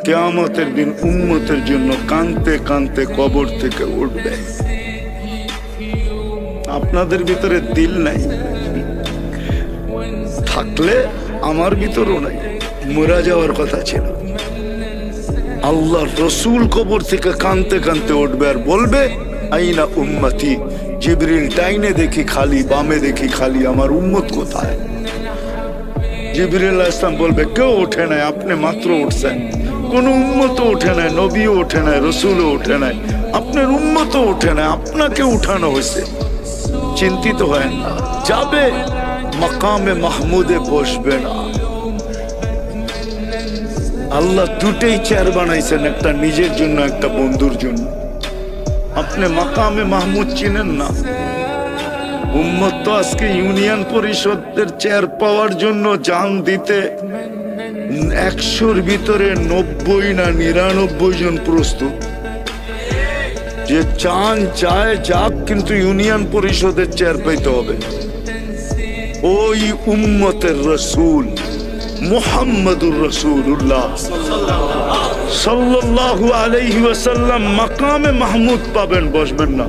কিয়ামতের দিন উম্মতের জন্য কাঁদতে কাঁদতে কবর থেকে উঠবে। আপনাদের ভিতরে দিল নাই, থাকলে আমার ভিতরও নাই, মরা যাওয়ার কথা ছিল। আল্লাহ রসুল কবর থেকে কাঁদতে কাঁদতে উঠবে আর বলবে আইনা উম্মতি। জিবরিল ডাইনে দেখি খালি, বামে দেখি খালি, আমার উম্মত কোথায়? জিবরিল আলাইহিস সালাম বলবে কেউ ওঠে নাই, আপনি মাত্র উঠছেন। কোন উম্মতও ওঠে নাই, নবীও ওঠে নাই, রসুলও ওঠে নাই, আপনার উম্মতও ওঠে নাই, আপনাকে উঠানো হয়েছে। চিন্তিত হয় না, যাবে মাকামে মাহমুদে বসবে না। আল্লাহ দুটেই চেয়ার বানাইছেন, একটা নিজের জন্য, একটা বন্ধুর জন্য। আপনি মাকামে মাহমুদ চিনেন না। উম্মত তো আজকে ইউনিয়ন পরিষদের চেয়ার পাওয়ার জন্য জান দিতে 100-র ভিতরে 90 না 99 জন প্রস্তুত। যে চান চায় যাক, কিন্তু ইউনিয়ন পরিষদের চেয়ার পাইতে হবে। ওই উম্মতের রসুল মুহাম্মদুর রাসূলুল্লাহ সাল্লাল্লাহু আলাইহি ওয়াসাল্লাম মাকামে মাহমুদ পাবেন, বসবেন না।